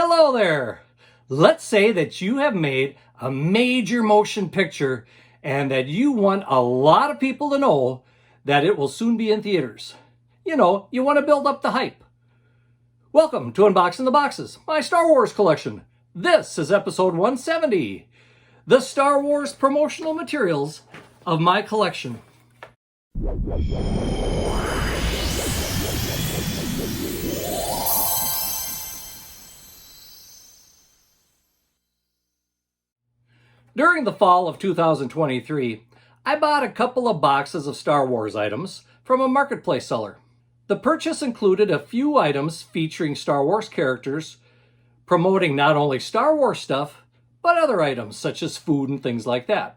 Hello there! Let's say that you have made a major motion picture and that you want a lot of people to know that it will soon be in theaters. You know, you want to build up the hype. Welcome to Unboxing the Boxes, my Star Wars collection. This is episode 170, the Star Wars promotional materials of my collection. During the fall of 2023, I bought a couple of boxes of Star Wars items from a marketplace seller. The purchase included a few items featuring Star Wars characters, promoting not only Star Wars stuff, but other items such as food and things like that.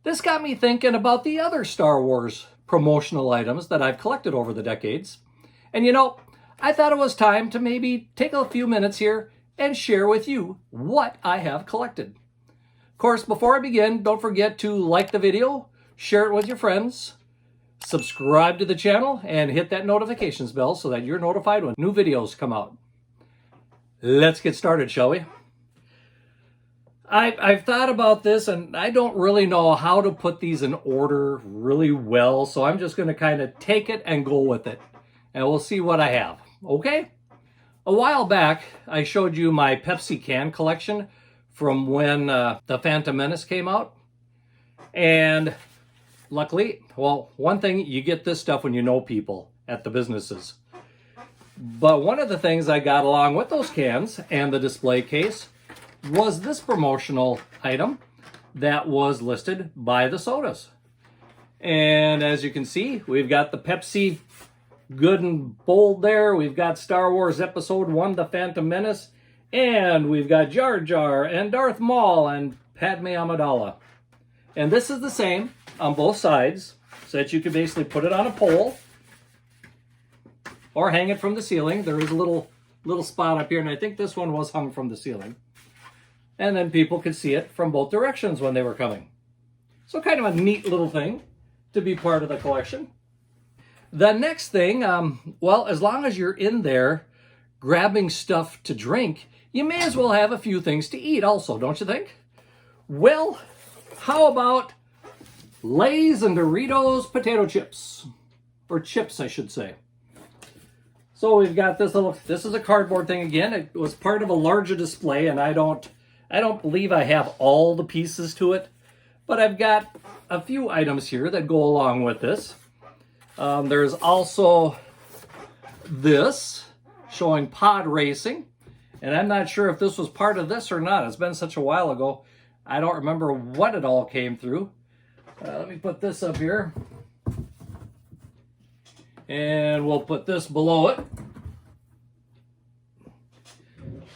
This got me thinking about the other Star Wars promotional items that I've collected over the decades. And you know, I thought it was time to maybe take a few minutes here and share with you what I have collected. Of course, before I begin, don't forget to like the video, share it with your friends, subscribe to the channel, and hit that notifications bell so that you're notified when new videos come out. Let's get started, shall we? I've thought about this, and I don't really know how to put these in order really well, so I'm just going to kind of take it and go with it, and we'll see what I have, okay? A while back, I showed you my Pepsi can collection from when the Phantom Menace came out. And luckily, well, one thing, you get this stuff when you know people at the businesses. But one of the things I got along with those cans and the display case was this promotional item that was listed by the sodas. And as you can see, we've got the Pepsi good and bold there. We've got Star Wars Episode 1, The Phantom Menace. And we've got Jar Jar and Darth Maul and Padme Amidala. And this is the same on both sides, so that you can basically put it on a pole or hang it from the ceiling. There is a little spot up here, and I think this one was hung from the ceiling. And then people could see it from both directions when they were coming. So kind of a neat little thing to be part of the collection. The next thing, well, as long as you're in there grabbing stuff to drink, you may as well have a few things to eat also, don't you think? Well, how about Lay's and Doritos potato chips? Or chips, I should say. So we've got this is a cardboard thing again. It was part of a larger display, and I don't believe I have all the pieces to it, but I've got a few items here that go along with this. There's also this showing pod racing. And I'm not sure if this was part of this or not. It's been such a while ago. I don't remember what it all came through. Let me put this up here. And we'll put this below it.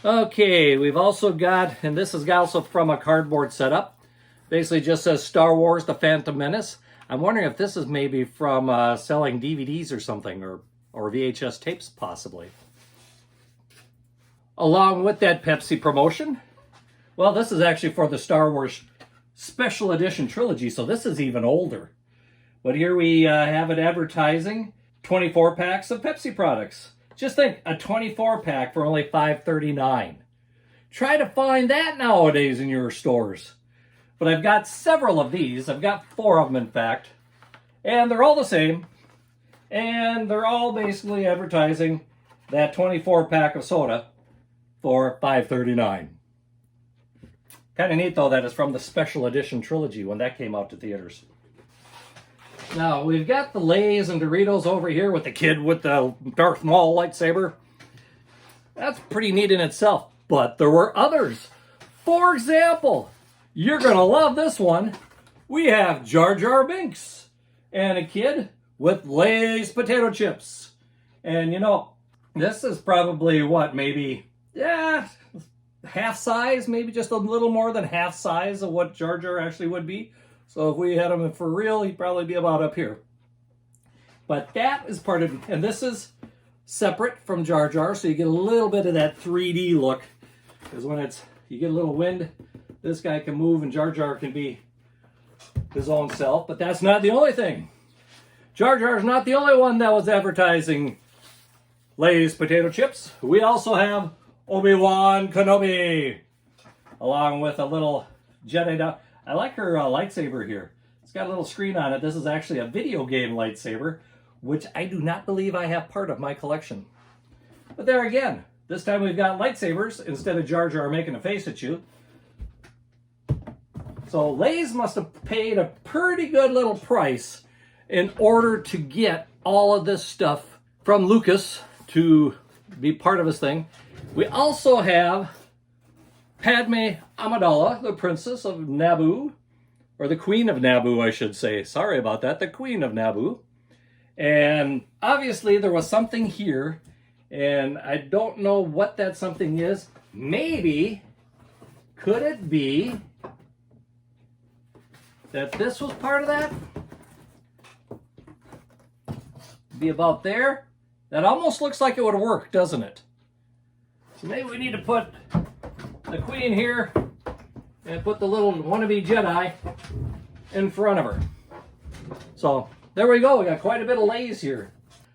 Okay, we've also got, and this is also from a cardboard setup. Basically just says Star Wars, The Phantom Menace. I'm wondering if this is maybe from selling DVDs or something, or VHS tapes possibly. Along with that Pepsi promotion, well, this is actually for the Star Wars Special Edition Trilogy, so this is even older. But here we have it advertising 24 packs of Pepsi products. Just think, a 24 pack for only $5.39. Try to find that nowadays in your stores. But I've got several of these. I've got 4 of them, in fact. And they're all the same. And they're all basically advertising that 24 pack of soda for $5.39. Kind of neat, though, that it's from the Special Edition Trilogy when that came out to theaters. Now, we've got the Lay's and Doritos over here with the kid with the Darth Maul lightsaber. That's pretty neat in itself, but there were others. For example, you're going to love this one. We have Jar Jar Binks and a kid with Lay's potato chips. And, you know, this is probably, what, maybe, yeah, half size, maybe just a little more than half size of what Jar Jar actually would be. So if we had him for real, he'd probably be about up here. But that is part of, and this is separate from Jar Jar, so you get a little bit of that 3D look. Because when you get a little wind, this guy can move and Jar Jar can be his own self. But that's not the only thing. Jar Jar is not the only one that was advertising Lay's potato chips. We also have Obi-Wan Kenobi, along with a little Jedi. I like her lightsaber here. It's got a little screen on it. This is actually a video game lightsaber, which I do not believe I have part of my collection. But there again, this time we've got lightsabers instead of Jar Jar making a face at you. So Lay's must have paid a pretty good little price in order to get all of this stuff from Lucas to be part of his thing. We also have Padme Amidala, the Princess of Naboo, or the Queen of Naboo, I should say. Sorry about that, the Queen of Naboo. And obviously there was something here, and I don't know what that something is. Maybe, could it be that this was part of that? Be about there. That almost looks like it would work, doesn't it? So maybe we need to put the Queen here and put the little wannabe Jedi in front of her. So there we go. We got quite a bit of Lays here.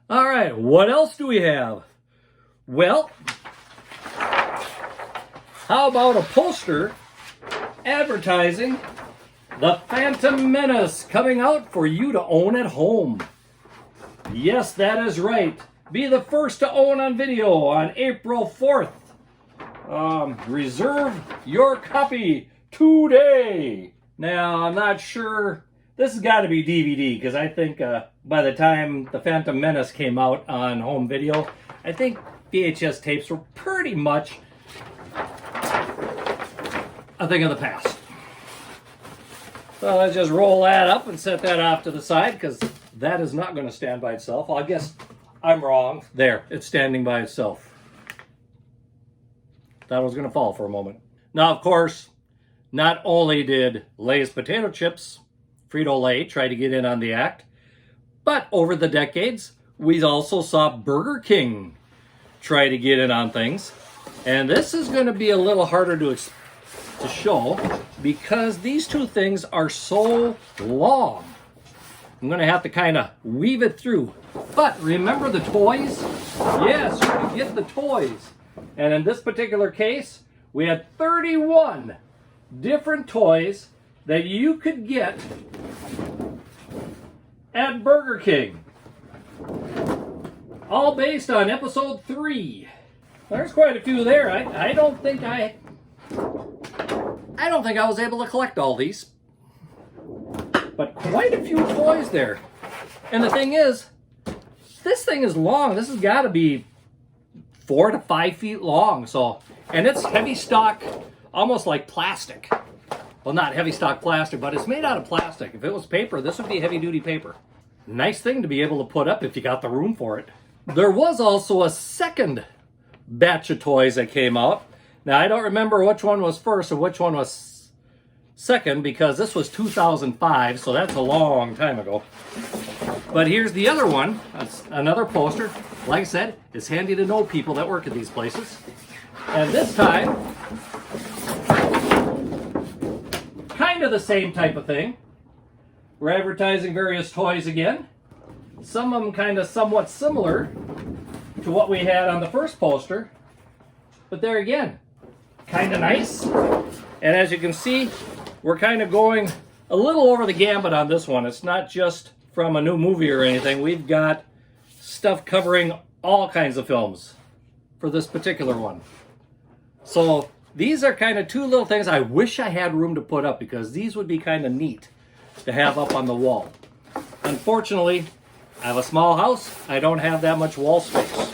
All right, what else do we have? Well, how about a poster advertising the Phantom Menace coming out for you to own at home? Yes, that is right. Be the first to own on video on April 4th. Reserve your copy today. Now, I'm not sure. This has got to be DVD, because I think by the time the Phantom Menace came out on home video, I think VHS tapes were pretty much a thing of the past. So let's just roll that up and set that off to the side, because that is not going to stand by itself. Well, I guess I'm wrong. There, it's standing by itself. Thought it was going to fall for a moment. Now, of course, not only did Lay's Potato Chips, Frito-Lay, try to get in on the act, but over the decades, we also saw Burger King try to get in on things. And this is going to be a little harder to show, because these two things are so long. I'm going to have to kind of weave it through. But remember the toys? Yes, you can get the toys. And in this particular case, we had 31 different toys that you could get at Burger King. All based on episode 3. There's quite a few there. I don't think I was able to collect all these. But quite a few toys there. And the thing is, this thing is long. This has got to be 4 to 5 feet long. So, and it's heavy stock, almost like plastic. Well, not heavy stock plastic, but it's made out of plastic. If it was paper, this would be heavy duty paper. Nice thing to be able to put up if you got the room for it. There was also a second batch of toys that came out. Now, I don't remember which one was first and which one was second, because this was 2005, so that's a long time ago. But here's the other one. That's another poster. Like I said, it's handy to know people that work at these places. And this time, kind of the same type of thing. We're advertising various toys again. Some of them kind of somewhat similar to what we had on the first poster. But there again, kind of nice. And as you can see, we're kind of going a little over the gambit on this one. It's not just from a new movie or anything. We've got stuff covering all kinds of films for this particular one. So these are kind of two little things I wish I had room to put up, because these would be kind of neat to have up on the wall. Unfortunately, I have a small house. I don't have that much wall space.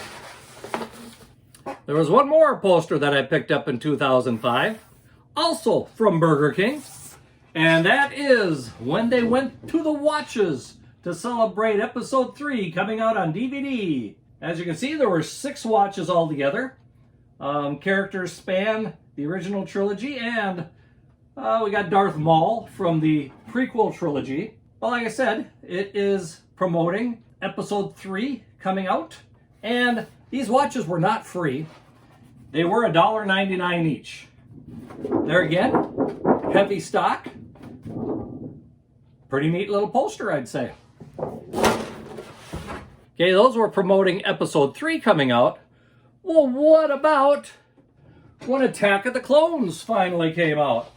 There was one more poster that I picked up in 2005, also from Burger King. And that is when they went to the watches to celebrate episode 3 coming out on DVD. As you can see, there were 6 watches altogether. Characters span the original trilogy, and we got Darth Maul from the prequel trilogy. Well, like I said, it is promoting episode 3 coming out, and these watches were not free. They were $1.99 each. There again, heavy stock. Pretty neat little poster, I'd say. Okay, those were promoting episode 3 coming out. Well, what about when Attack of the Clones finally came out.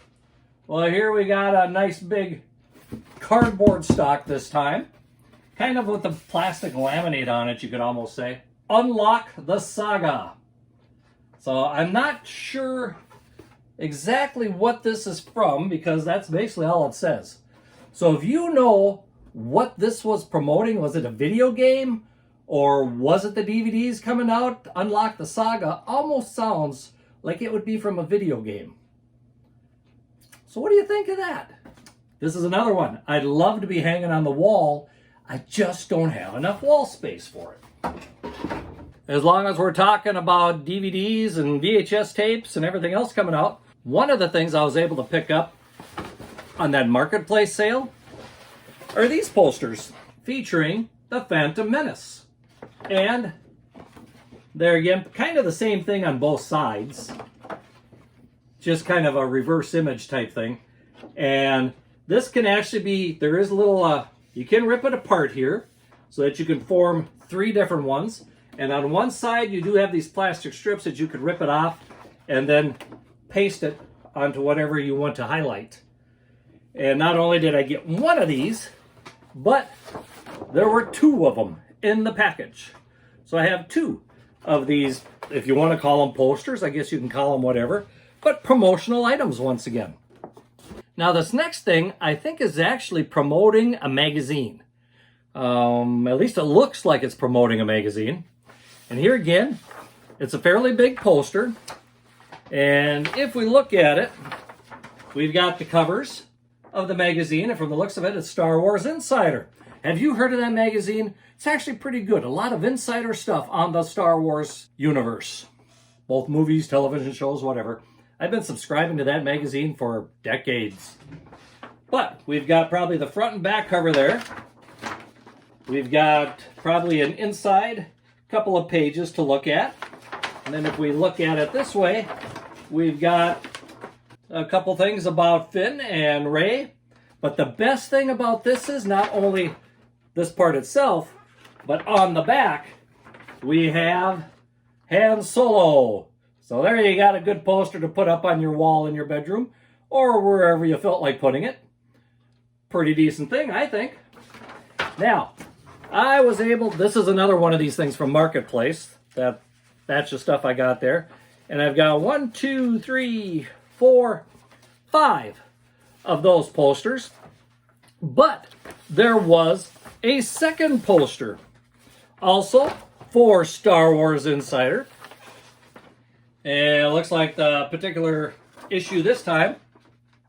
Well, here we got a nice big cardboard stock this time. Kind of with the plastic laminate on it, you could almost say. Unlock the Saga. So I'm not sure exactly what this is from, because that's basically all it says. So if you know what this was promoting, was it a video game or was it the DVDs coming out? Unlock the Saga almost sounds like it would be from a video game. So what do you think of that? This is another one I'd love to be hanging on the wall. I just don't have enough wall space for it. As long as we're talking about DVDs and VHS tapes and everything else coming out, one of the things I was able to pick up on that marketplace sale are these posters featuring the Phantom Menace. And they're, again, kind of the same thing on both sides. Just kind of a reverse image type thing. And this can actually be, there is a little, you can rip it apart here so that you can form 3 different ones. And on one side, you do have these plastic strips that you could rip it off and then paste it onto whatever you want to highlight. And not only did I get one of these, but there were 2 of them in the package. So I have 2 of these, if you want to call them posters, I guess you can call them whatever, but promotional items once again. Now this next thing I think is actually promoting a magazine. At least it looks like it's promoting a magazine. And here again, it's a fairly big poster. And if we look at it, we've got the covers of the magazine. And from the looks of it, it's Star Wars Insider. Have you heard of that magazine? It's actually pretty good. A lot of insider stuff on the Star Wars universe. Both movies, television shows, whatever. I've been subscribing to that magazine for decades. But we've got probably the front and back cover there. We've got probably an inside couple of pages to look at. And then if we look at it this way, we've got a couple things about Finn and Rey. But the best thing about this is not only this part itself, but on the back, we have Han Solo. So there you got a good poster to put up on your wall in your bedroom or wherever you felt like putting it. Pretty decent thing, I think. Now, I was able, this is another one of these things from Marketplace. That's the stuff I got there. And I've got 1, 2, 3, 4, 5 of those posters. But there was a second poster, also for Star Wars Insider. And it looks like the particular issue this time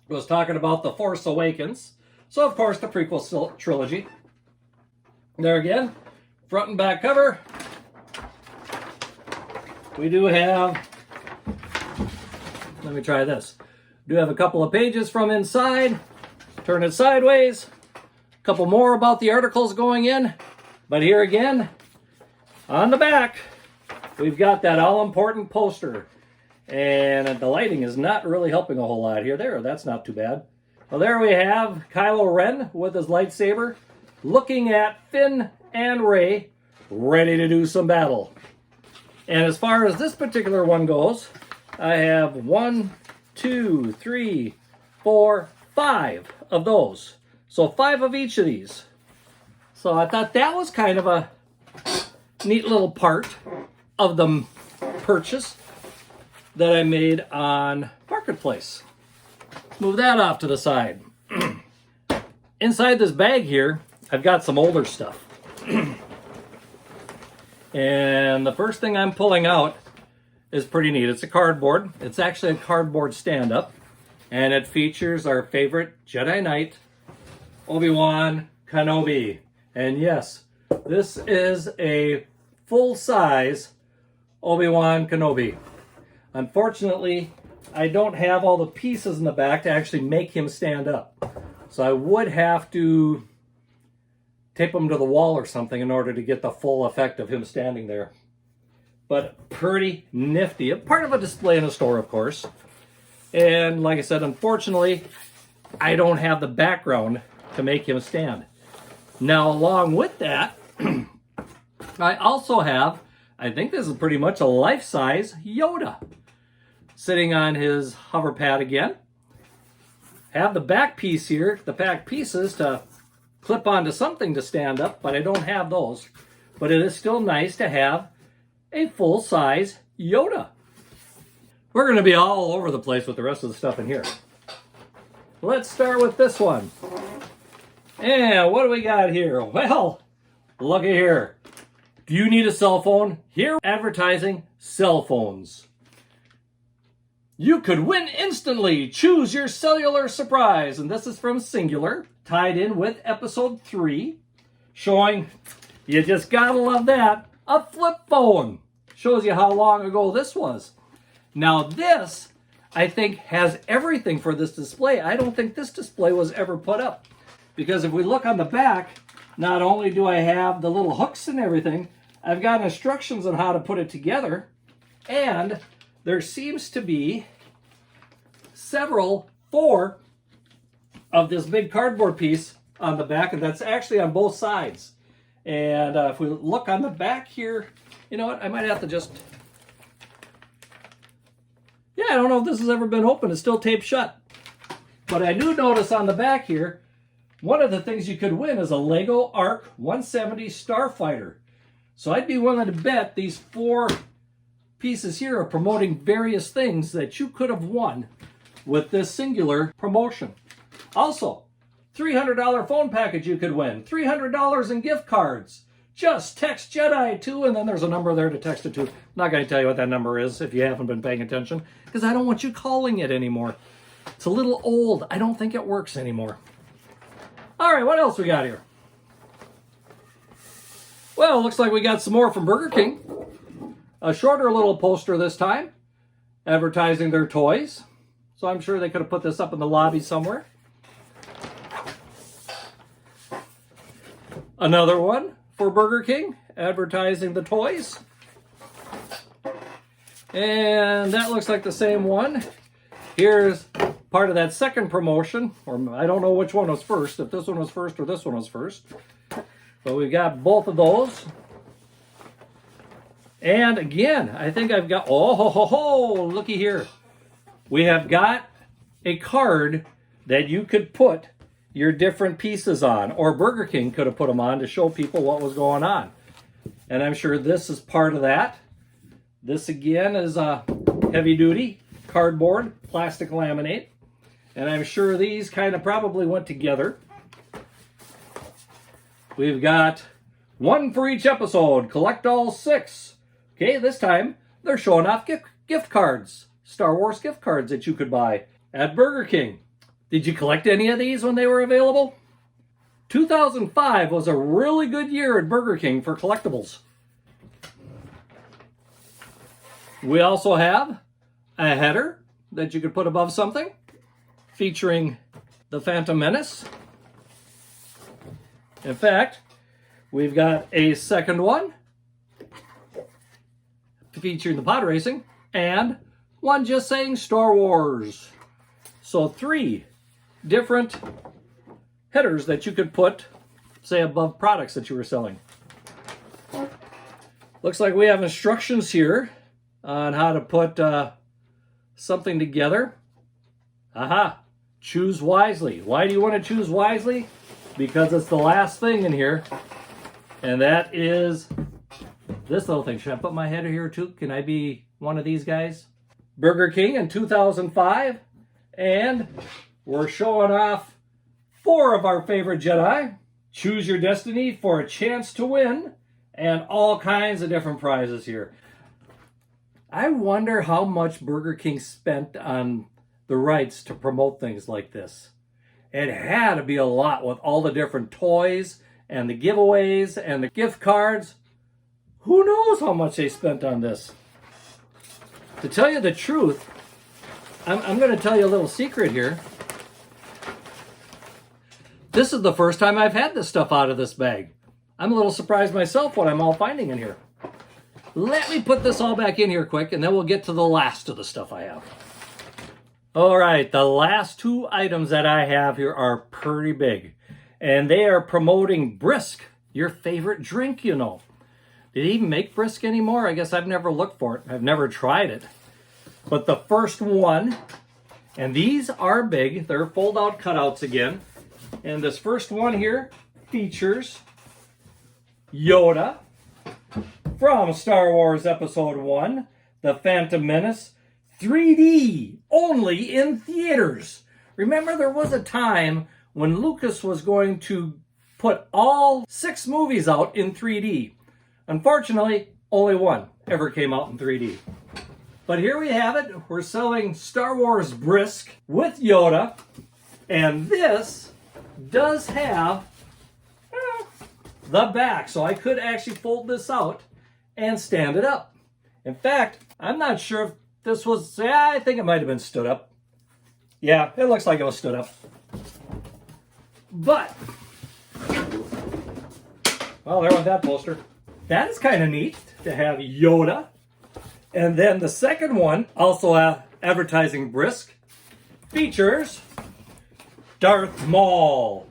was talking about The Force Awakens. So, of course, the prequel trilogy. There again, front and back cover. We do have, let me try this. We do have a couple of pages from inside. Turn it sideways. A couple more about the articles going in. But here again, on the back, we've got that all-important poster. And the lighting is not really helping a whole lot here. There, that's not too bad. Well, there we have Kylo Ren with his lightsaber, looking at Finn and Rey, ready to do some battle. And as far as this particular one goes, I have 1, 2, 3, 4, 5 of those. So 5 of each of these. So I thought that was kind of a neat little part of the purchase that I made on Marketplace. Move that off to the side. Inside this bag here, I've got some older stuff. And the first thing I'm pulling out is pretty neat. It's a cardboard. It's actually a cardboard stand-up. And it features our favorite Jedi Knight, Obi-Wan Kenobi. And yes, this is a full-size Obi-Wan Kenobi. Unfortunately, I don't have all the pieces in the back to actually make him stand up. So I would have to tape him to the wall or something in order to get the full effect of him standing there. But pretty nifty. Part of a display in a store, of course. And like I said, unfortunately, I don't have the background to make him stand. Now, along with that, I also have, I think this is pretty much a life-size Yoda. sitting on his hover pad again. Have the back piece here, the back pieces to clip onto something to stand up, but I don't have those. But it is still nice to have a full-size Yoda. We're going to be all over the place with the rest of the stuff in here. Let's start with this one. And what do we got here? Well, look at here. Do you need a cell phone? Here, advertising cell phones. You could win instantly. Choose your cellular surprise. And this is from Singular, tied in with episode 3, showing, you just gotta love that, a flip phone. Shows you how long ago this was. Now this, I think, has everything for this display. I don't think this display was ever put up. Because if we look on the back, not only do I have the little hooks and everything, I've got instructions on how to put it together. And there seems to be four of this big cardboard piece on the back, and that's actually on both sides. And if we look on the back here, you know what, I might have to just, yeah, I don't know if this has ever been opened. It's still taped shut. But I do notice on the back here, one of the things you could win is a Lego Arc 170 Starfighter. So I'd be willing to bet these 4 pieces here are promoting various things that you could have won with this Singular promotion. Also, $300 phone package you could win, $300 in gift cards. Just text Jedi to, and then there's a number there to text it to. I'm not going to tell you what that number is if you haven't been paying attention, because I don't want you calling it anymore. It's a little old. I don't think it works anymore. All right, what else we got here? Well, looks like we got some more from Burger King. A shorter little poster this time, advertising their toys. So I'm sure they could have put this up in the lobby somewhere. Another one for Burger King, advertising the toys. And that looks like the same one. Here's part of that second promotion, or I don't know which one was first, if this one was first or this one was first. But we've got both of those. And again, I think I've got, oh, ho, ho, ho, looky here. We have got a card that you could put your different pieces on, or Burger King could have put them on to show people what was going on. And I'm sure this is part of that. This again is a heavy duty cardboard, plastic laminate. And I'm sure these kind of probably went together. We've got one for each episode, collect all 6. Okay, this time they're showing off gift cards, Star Wars gift cards that you could buy at Burger King. Did you collect any of these when they were available? 2005 was a really good year at Burger King for collectibles. We also have a header that you could put above something featuring the Phantom Menace. In fact, we've got a second one featuring the pod racing and one just saying Star Wars. So 3 different headers that you could put, say, above products that you were selling. Looks like we have instructions here on how to put something together. Aha! Choose wisely. Why do you want to choose wisely? Because it's the last thing in here, and that is this little thing. Should I put my header here too? Can I be one of these guys? Burger King in 2005, and we're showing off 4 of our favorite Jedi. Choose your destiny for a chance to win, and all kinds of different prizes here. I wonder how much Burger King spent on the rights to promote things like this. It had to be a lot with all the different toys and the giveaways and the gift cards. Who knows how much they spent on this? To tell you the truth, I'm going to tell you a little secret here. This is the first time I've had this stuff out of this bag. I'm a little surprised myself what I'm all finding in here. Let me put this all back in here quick, and then we'll get to the last of the stuff I have. All right, the last 2 items that I have here are pretty big. And they are promoting Brisk, your favorite drink, you know. Did they even make Brisk anymore? I guess I've never looked for it. I've never tried it. but the first one, and these are big. They're fold-out cutouts again. And this first one here features Yoda from Star Wars Episode 1, The Phantom Menace, 3D, only in theaters. Remember, there was a time when Lucas was going to put all 6 movies out in 3D. Unfortunately, only one ever came out in 3D. But here we have it. We're selling Star Wars Brisk with Yoda. And this does have the back. So I could actually fold this out and stand it up. In fact, I'm not sure if this was, I think it might have been stood up. Yeah, it looks like it was stood up. But, well, there went that poster. That is kind of neat to have Yoda. And then the second one, also advertising Brisk, features Darth Maul.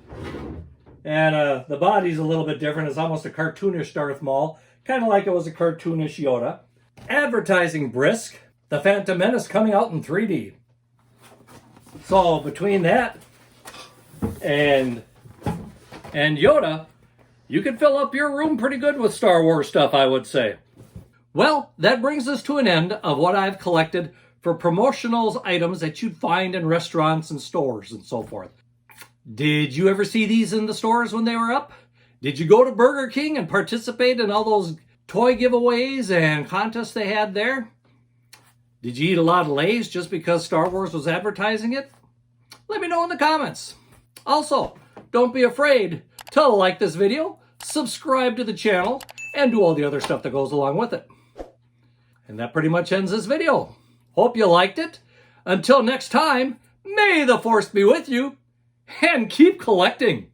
And the body's a little bit different. It's almost a cartoonish Darth Maul, kind of like it was a cartoonish Yoda. Advertising Brisk, The Phantom Menace coming out in 3D. So between that and Yoda, you could fill up your room pretty good with Star Wars stuff, I would say. Well, that brings us to an end of what I've collected for promotional items that you'd find in restaurants and stores and so forth. Did you ever see these in the stores when they were up? Did you go to Burger King and participate in all those toy giveaways and contests they had there? Did you eat a lot of Lay's just because Star Wars was advertising it? Let me know in the comments. Also, don't be afraid to like this video, subscribe to the channel, and do all the other stuff that goes along with it. And that pretty much ends this video. Hope you liked it. Until next time, may the Force be with you, and keep collecting.